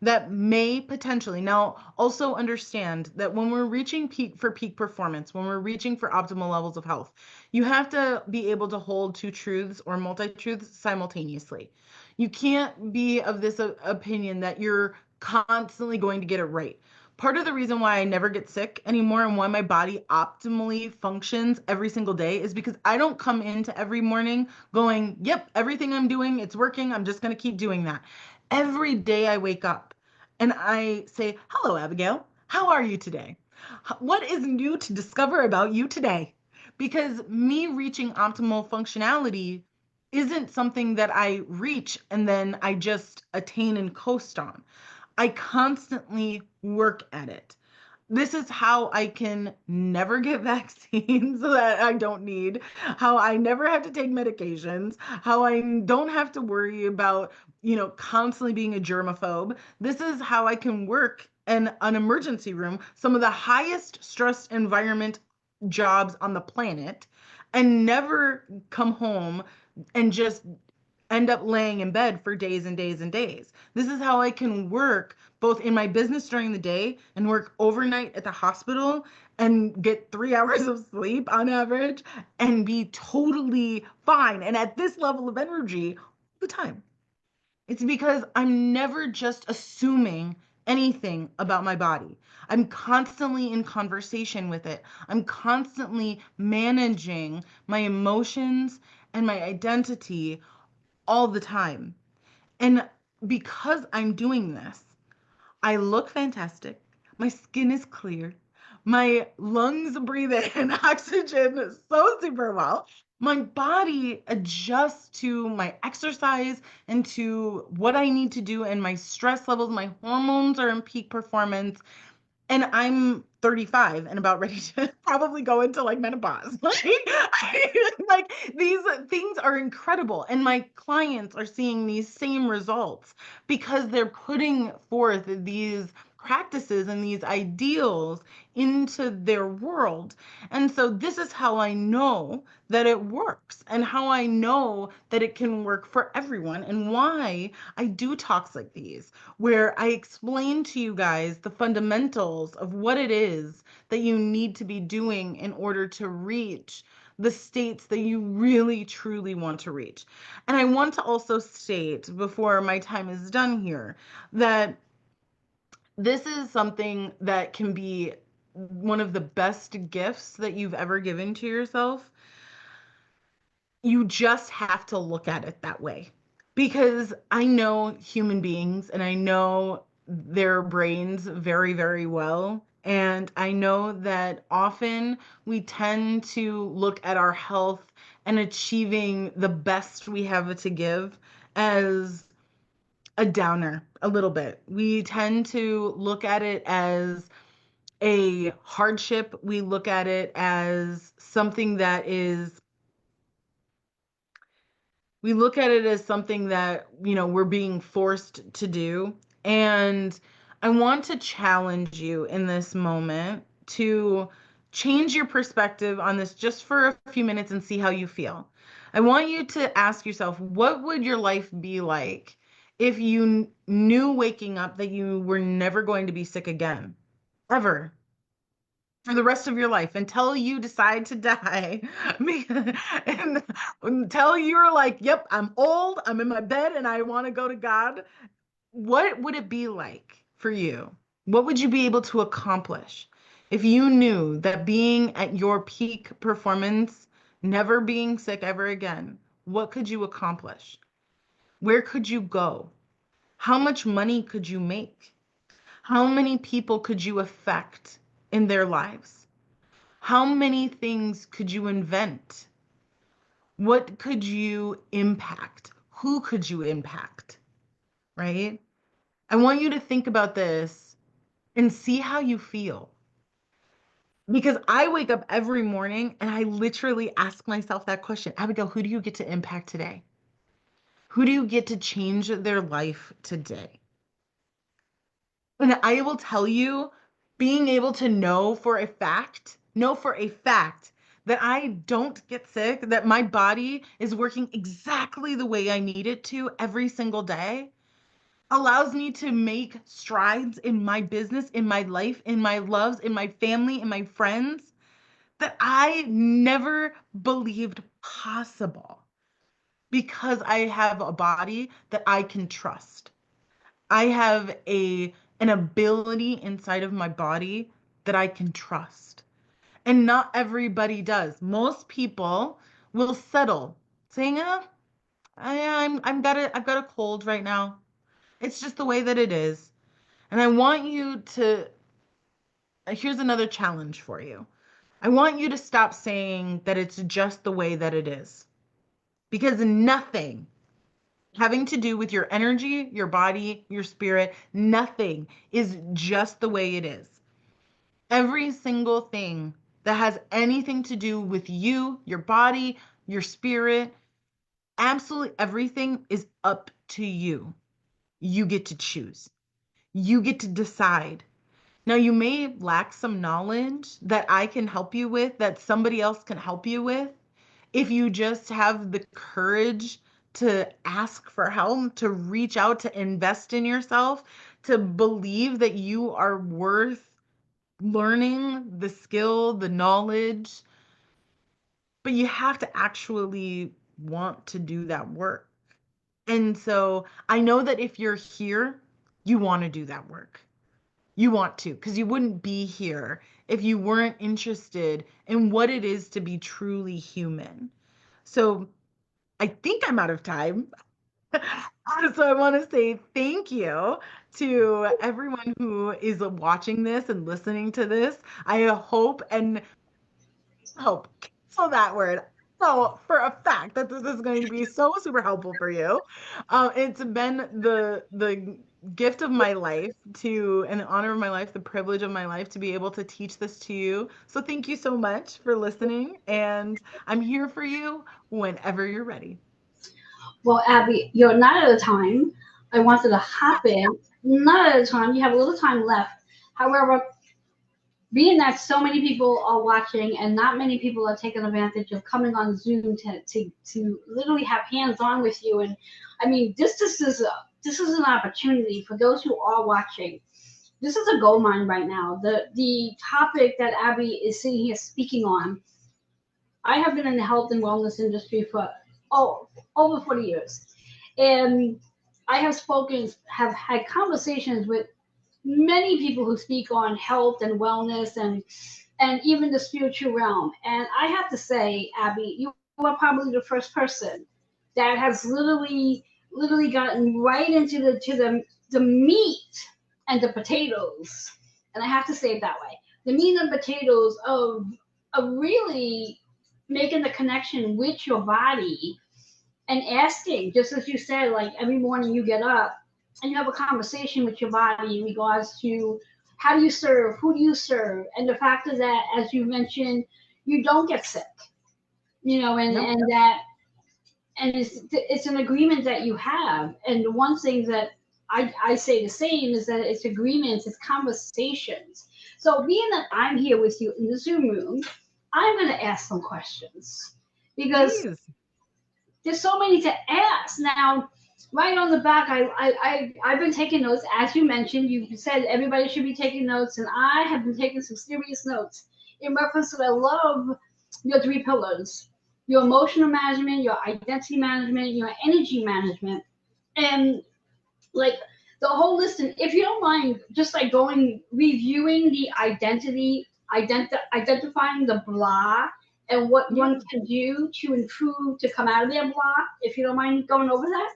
that may potentially. Now, also understand that when we're reaching peak performance, when we're reaching for optimal levels of health, you have to be able to hold two truths or multi-truths simultaneously. You can't be of this opinion that you're constantly going to get it right. Part of the reason why I never get sick anymore and why my body optimally functions every single day is because I don't come into every morning going, yep, everything I'm doing, it's working. I'm just going to keep doing that. Every day I wake up and I say, hello, Abigail. How are you today? What is new to discover about you today? Because me reaching optimal functionality isn't something that I reach and then I just attain and coast on. I constantly work at it. This is how I can never get vaccines that I don't need, how I never have to take medications, how I don't have to worry about, constantly being a germaphobe. This is how I can work in an emergency room, some of the highest stressed environment jobs on the planet, and never come home and just end up laying in bed for days and days and days. This is how I can work both in my business during the day and work overnight at the hospital and get 3 hours of sleep on average and be totally fine. And at this level of energy all the time. It's because I'm never just assuming anything about my body. I'm constantly in conversation with it. I'm constantly managing my emotions and my identity all the time. And because I'm doing this, I look fantastic. My skin is clear. My lungs breathe in oxygen so super well. My body adjusts to my exercise and to what I need to do, and my stress levels, my hormones are in peak performance, and I'm 35 and about ready to probably go into like menopause. Like these things are incredible. And my clients are seeing these same results because they're putting forth these practices and these ideals into their world. And so this is how I know that it works and how I know that it can work for everyone and why I do talks like these, where I explain to you guys the fundamentals of what it is that you need to be doing in order to reach the states that you really truly want to reach. And I want to also state before my time is done here that this is something that can be one of the best gifts that you've ever given to yourself. You just have to look at it that way. Because I know human beings and I know their brains very, very well. And I know that often we tend to look at our health and achieving the best we have to give as a downer a little bit. We tend to look at it as a hardship. We look at it as something that is we look at it as something that, we're being forced to do. And I want to challenge you in this moment to change your perspective on this just for a few minutes and see how you feel. I want you to ask yourself, what would your life be like if you knew waking up that you were never going to be sick again, ever? For the rest of your life until you decide to die. And until you're like, yep, I'm old, I'm in my bed, and I want to go to God. What would it be like for you? What would you be able to accomplish if you knew that being at your peak performance, never being sick ever again, what could you accomplish? Where could you go? How much money could you make? How many people could you affect in their lives? How many things could you invent? What could you impact? Who could you impact? Right? I want you to think about this and see how you feel. Because I wake up every morning and I literally ask myself that question. Abigail, who do you get to impact today? Who do you get to change their life today? And I will tell you, being able to know for a fact that I don't get sick, that my body is working exactly the way I need it to every single day, allows me to make strides in my business, in my life, in my loves, in my family, in my friends that I never believed possible because I have a body that I can trust. I have an ability inside of my body that I can trust. And not everybody does. Most people will settle saying, I've got a cold right now. It's just the way that it is. And I want you to, here's another challenge for you. I want you to stop saying that it's just the way that it is. Because nothing having to do with your energy, your body, your spirit, nothing is just the way it is. Every single thing that has anything to do with you, your body, your spirit, absolutely everything is up to you. You get to choose. You get to decide. Now, you may lack some knowledge that I can help you with, that somebody else can help you with. If you just have the courage to ask for help, to reach out, to invest in yourself, to believe that you are worth learning the skill, the knowledge, but you have to actually want to do that work. And so I know that if you're here, you want to do that work. You want to, because you wouldn't be here if you weren't interested in what it is to be truly human. So I think I'm out of time. So I want to say thank you to everyone who is watching this and listening to this. I hope, cancel that word. So for a fact that this is going to be so super helpful for you. It's been gift of my life to, and the honor of my life, the privilege of my life to be able to teach this to you. So thank you so much for listening. And I'm here for you whenever you're ready. Well, Abby, you're not out of time. I wanted to hop in. Not out of time. You have a little time left. However, being that so many people are watching and not many people are taking advantage of coming on Zoom to literally have hands on with you, and I mean this is an opportunity for those who are watching. This is a gold mine right now. The topic that Abby is sitting here speaking on. I have been in the health and wellness industry for over 40 years, and I have had conversations with many people who speak on health and wellness and even the spiritual realm. And I have to say, Abby, you are probably the first person that has literally gotten right into the meat and the potatoes. And I have to say it that way. The meat and potatoes of really making the connection with your body and asking, just as you said, like every morning you get up and you have a conversation with your body in regards to how do you serve, who do you serve, and the fact is that, as you mentioned, you don't get sick, Yep. and that, and it's an agreement that you have. And the one thing that I say the same is that it's agreements, it's conversations. So being that I'm here with you in the Zoom room, I'm going to ask some questions because Please. there's so many to ask. Now, right on the back, I've been taking notes. As you mentioned, you said everybody should be taking notes, and I have been taking some serious notes in reference to I love your three pillars: your emotional management, your identity management, your energy management, and like the whole list. And if you don't mind, just like going reviewing the identifying the blah and what Yeah. one can do to improve to come out of their blah. If you don't mind going over that.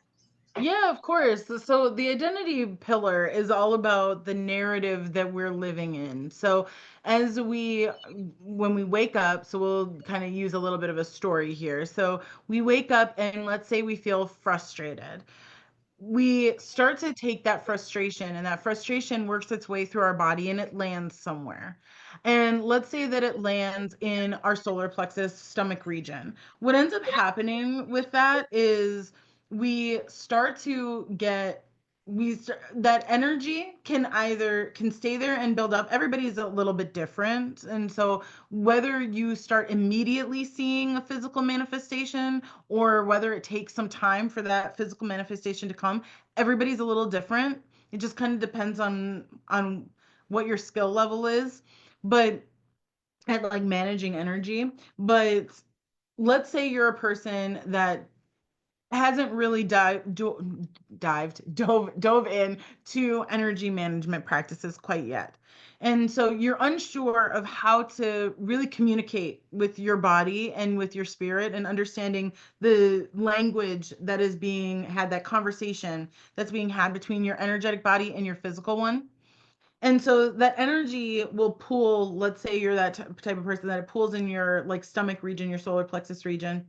Yeah, of course. So the identity pillar is all about the narrative that we're living in. So when we wake up, so we'll kind of use a little bit of a story here. So we wake up and let's say we feel frustrated. We start to take that frustration, and that frustration works its way through our body and it lands somewhere. And let's say that it lands in our solar plexus stomach region. What ends up happening with that is we start to get that energy can stay there and build up. Everybody's a little bit different, and so whether you start immediately seeing a physical manifestation or whether it takes some time for that physical manifestation to come, everybody's a little different. It just kind of depends on what your skill level is, but at like managing energy. But let's say you're a person that hasn't really dove in to energy management practices quite yet. And so you're unsure of how to really communicate with your body and with your spirit and understanding the language that is being had, that conversation that's being had between your energetic body and your physical one. And so that energy will pool, let's say you're that type of person that it pools in your like stomach region, your solar plexus region,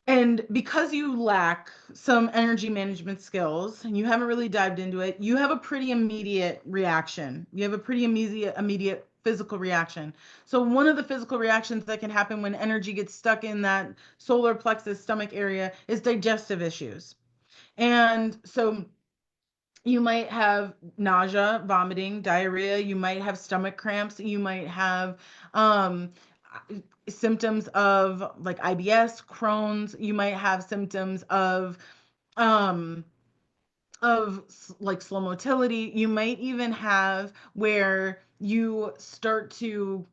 and because you lack some energy management skills and you haven't really dived into it, you have a pretty immediate reaction. You have a pretty immediate physical reaction. So one of the physical reactions that can happen when energy gets stuck in that solar plexus stomach area is digestive issues. And so you might have nausea, vomiting, diarrhea, you might have stomach cramps, you might have um, symptoms of like IBS, Crohn's, you might have symptoms um, like slow motility. You might even have where you start to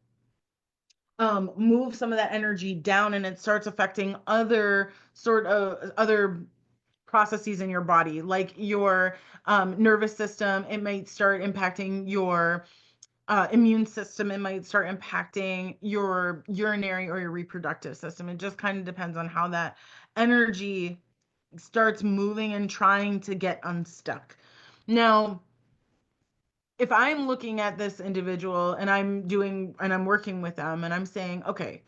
move some of that energy down and it starts affecting other processes in your body, like your nervous system. It might start impacting your immune system. It might start impacting your urinary or your reproductive system. It just kind of depends on how that energy starts moving and trying to get unstuck. Now, if I'm looking at this individual and I'm working with them and I'm saying, okay,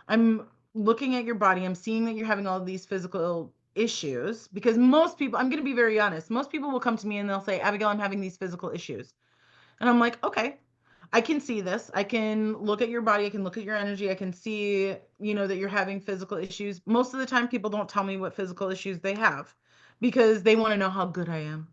I'm looking at your body, I'm seeing that you're having all these physical issues, because most people, I'm going to be very honest, most people will come to me and they'll say, Abigail, I'm having these physical issues. And I'm like, okay, I can see this. I can look at your body. I can look at your energy. I can see, that you're having physical issues. Most of the time, people don't tell me what physical issues they have because they want to know how good I am.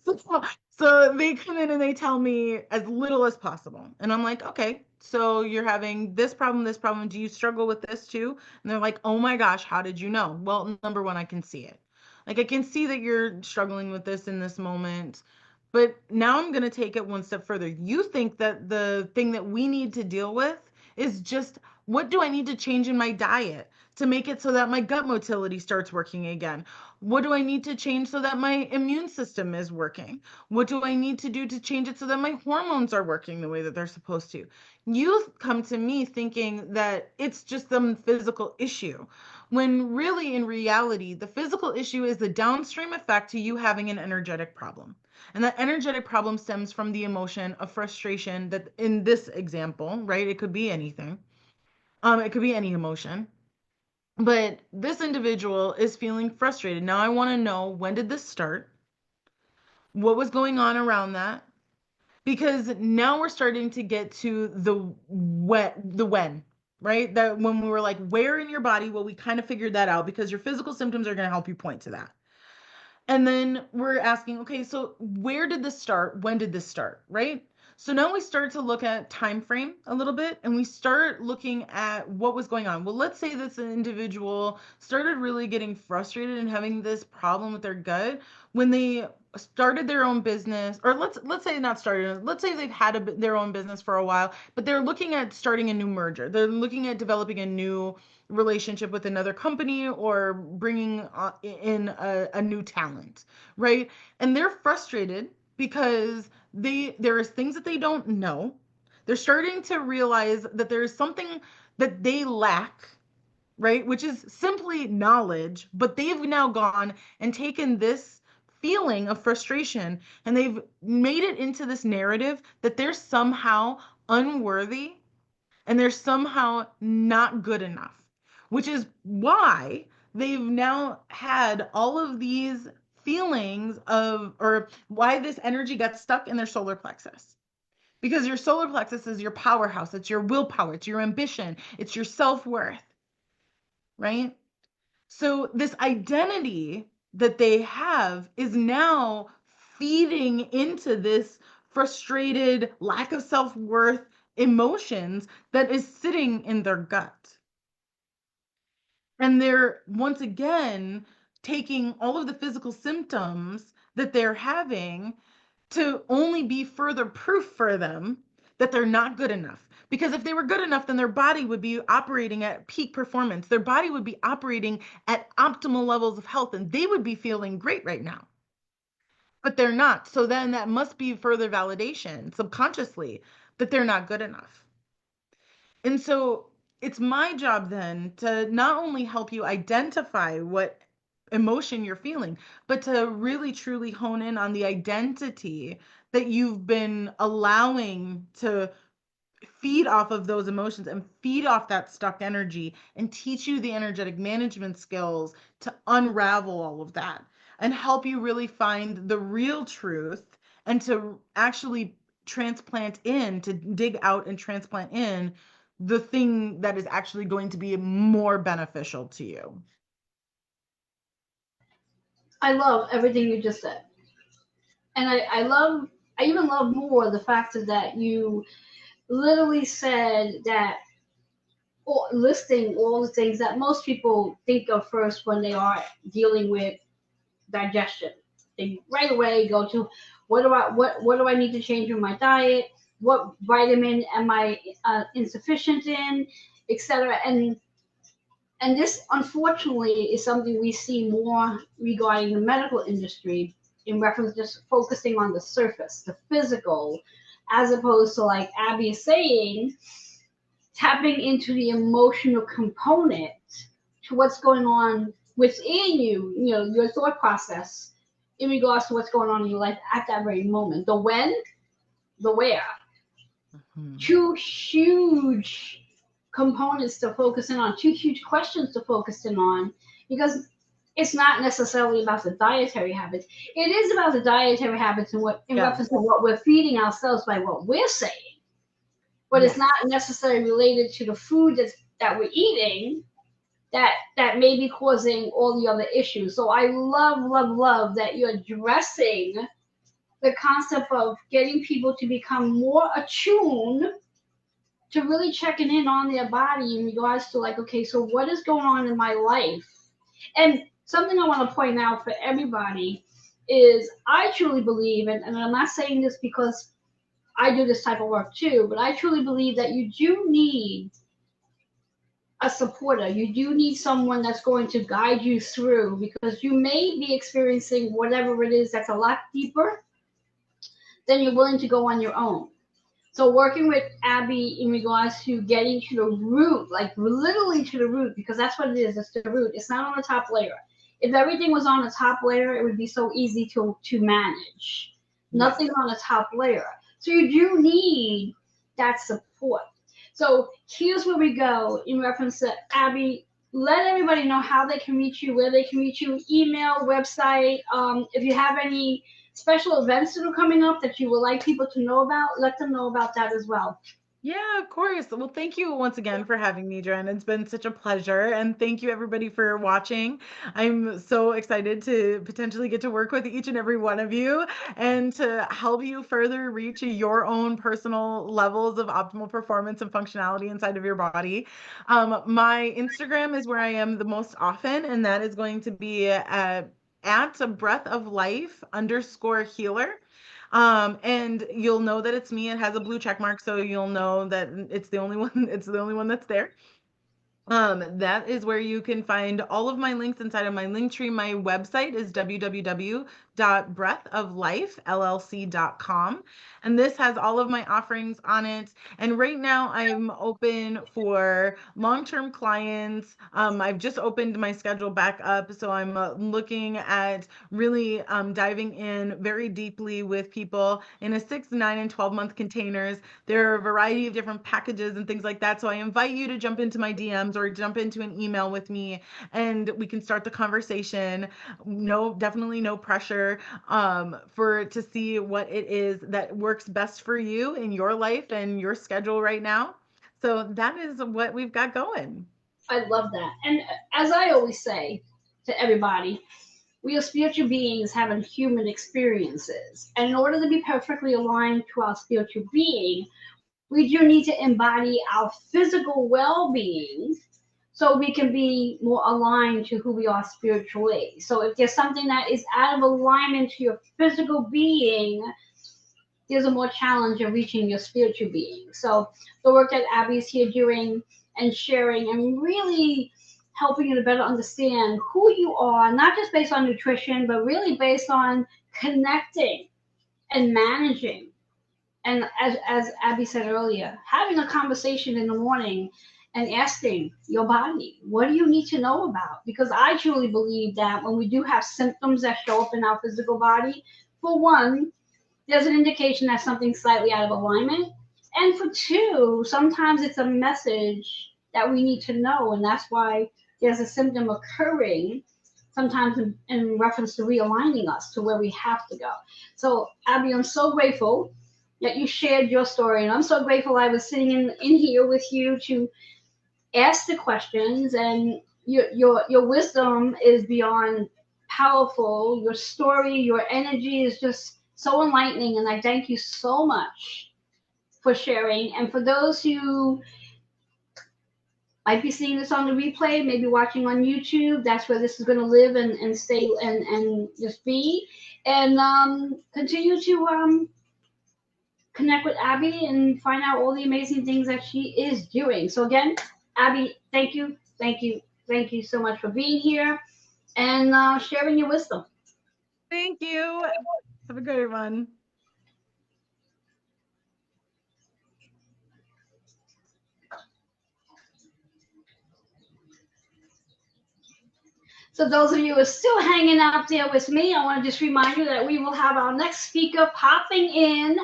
So, so they come in and they tell me as little as possible. And I'm like, okay, so you're having this problem, this problem. Do you struggle with this too? And they're like, oh my gosh, how did you know? Well, number one, I can see it. Like I can see that you're struggling with this in this moment. But now I'm going to take it one step further. You think that the thing that we need to deal with is just what do I need to change in my diet to make it so that my gut motility starts working again? What do I need to change so that my immune system is working? What do I need to do to change it so that my hormones are working the way that they're supposed to? You come to me thinking that it's just some physical issue, when really in reality, the physical issue is the downstream effect to you having an energetic problem. And that energetic problem stems from the emotion of frustration that in this example, right? It could be anything. It could be any emotion. But this individual is feeling frustrated. Now I want to know, when did this start? What was going on around that? Because now we're starting to get to the when, right? That when we were like, where in your body? Well, we kind of figured that out because your physical symptoms are going to help you point to that. And then we're asking, okay, so where did this start? When did this start? Right? So now we start to look at time frame a little bit and we start looking at what was going on. Well, let's say this individual started really getting frustrated and having this problem with their gut when they started their own business, or let's say not started, let's say they've had their own business for a while, but they're looking at starting a new merger. They're looking at developing a new relationship with another company or bringing in a new talent, right? And they're frustrated because there is things that they don't know. They're starting to realize that there's something that they lack, right? Which is simply knowledge, but they've now gone and taken this feeling of frustration and they've made it into this narrative that they're somehow unworthy and they're somehow not good enough, which is why they've now had all of these feelings of, or why this energy got stuck in their solar plexus. Because your solar plexus is your powerhouse, it's your willpower, it's your ambition, it's your self worth, right? So, this identity that they have is now feeding into this frustrated lack of self worth emotions that is sitting in their gut. And they're once again taking all of the physical symptoms that they're having to only be further proof for them that they're not good enough. Because if they were good enough, then their body would be operating at peak performance. Their body would be operating at optimal levels of health and they would be feeling great right now. But they're not. So then that must be further validation subconsciously that they're not good enough. And so it's my job then to not only help you identify what emotion you're feeling, but to really truly hone in on the identity that you've been allowing to feed off of those emotions and feed off that stuck energy and teach you the energetic management skills to unravel all of that and help you really find the real truth and to actually transplant in, to dig out and transplant in the thing that is actually going to be more beneficial to you. I love everything you just said. And I even love more the fact that you literally said that, listing all the things that most people think of first when they are dealing with digestion. They right away go to what do I need to change in my diet? What vitamin am I insufficient in, etc. And this unfortunately is something we see more regarding the medical industry in reference to just focusing on the surface, the physical, as opposed to, like Abby is saying, tapping into the emotional component to what's going on within you, your thought process in regards to what's going on in your life at that very moment. The when, the where. Mhm. Two huge components to focus in on, two huge questions to focus in on, because it's not necessarily about the dietary habits. It is about the dietary habits and what in Yeah. reference to what we're feeding ourselves by what we're saying, but it's Yes. not necessarily related to the food that we're eating that may be causing all the other issues. So I love that you're addressing the concept of getting people to become more attuned to really checking in on their body in regards to like, okay, so what is going on in my life? And something I want to point out for everybody is I truly believe, and I'm not saying this because I do this type of work too, but I truly believe that you do need a supporter. You do need someone that's going to guide you through because you may be experiencing whatever it is that's a lot deeper than you're willing to go on your own. So working with Abby in regards to getting to the root, like literally to the root, because that's what it is. It's the root. It's not on the top layer. If everything was on the top layer, it would be so easy to manage. Yes. Nothing on the top layer. So you do need that support. So here's where we go in reference to Abby. Let everybody know how they can reach you, where they can reach you, email, website. If you have any special events that are coming up that you would like people to know about, let them know about that as well. Yeah, of course. Well, thank you once again for having me, Jen. It's been such a pleasure. And thank you, everybody, for watching. I'm so excited to potentially get to work with each and every one of you and to help you further reach your own personal levels of optimal performance and functionality inside of your body. My Instagram is where I am the most often, and that is going to be at a breath of life _healer. And you'll know that it's me. It has a blue check mark, so you'll know that it's the only one, it's the only one that's there. That is where you can find all of my links inside of my link tree. My website is www.breathoflifellc.com. And this has all of my offerings on it. And right now I'm open for long-term clients. I've just opened my schedule back up. So I'm looking at really diving in very deeply with people in a 6, 9, and 12-month containers. There are a variety of different packages and things like that. So I invite you to jump into my DMs or jump into an email with me and we can start the conversation. No, definitely no pressure for to see what it is that works best for you in your life and your schedule right now. So that is what we've got going. I love that. And as I always say to everybody, we are spiritual beings having human experiences. And in order to be perfectly aligned to our spiritual being, we do need to embody our physical well being so we can be more aligned to who we are spiritually. So if there's something that is out of alignment to your physical being, there's a more challenge of reaching your spiritual being. So the work that Abby's here doing and sharing and really helping you to better understand who you are, not just based on nutrition, but really based on connecting and managing. And as Abby said earlier, having a conversation in the morning and asking your body, what do you need to know about? Because I truly believe that when we do have symptoms that show up in our physical body, for one, there's an indication that something's slightly out of alignment. And for two, sometimes it's a message that we need to know. And that's why there's a symptom occurring sometimes in reference to realigning us to where we have to go. So, Abby, I'm so grateful that you shared your story. And I'm so grateful I was sitting in here with you to ask the questions. And your wisdom is beyond powerful. Your story, your energy is just so enlightening. And I thank you so much for sharing. And for those who might be seeing this on the replay, maybe watching on YouTube, that's where this is going to live and stay and just be. And continue to connect with Abby and find out all the amazing things that she is doing. So again, Abby, thank you so much for being here and sharing your wisdom. Thank you. Have a great one. So those of you who are still hanging out there with me, I want to just remind you that we will have our next speaker popping in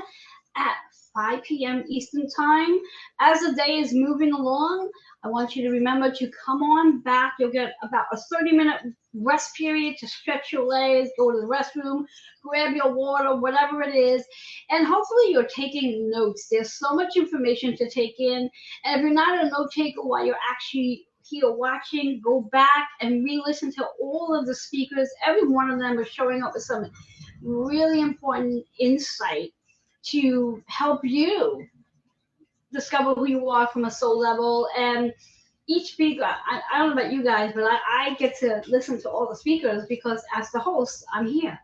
at 5 p.m. Eastern Time. As the day is moving along, I want you to remember to come on back. You'll get about a 30-minute rest period to stretch your legs, go to the restroom, grab your water, whatever it is. And hopefully you're taking notes. There's so much information to take in. And if you're not a note taker while you're actually here watching, go back and re-listen to all of the speakers. Every one of them is showing up with some really important insight to help you discover who you are from a soul level. And each speaker, I don't know about you guys, but I get to listen to all the speakers because as the host, I'm here.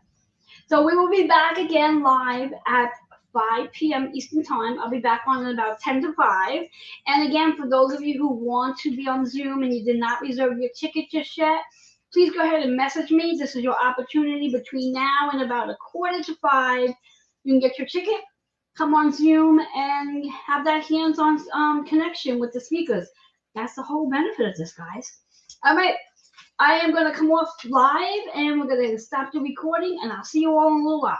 So we will be back again live at 5 p.m. Eastern Time. I'll be back on at about 10 to 5. And again, for those of you who want to be on Zoom and you did not reserve your ticket just yet, please go ahead and message me. This is your opportunity between now and about 4:45. You can get your ticket, come on Zoom, and have that hands-on connection with the speakers. That's the whole benefit of this, guys. All right, I am going to come off live, and we're going to stop the recording, and I'll see you all in a little while.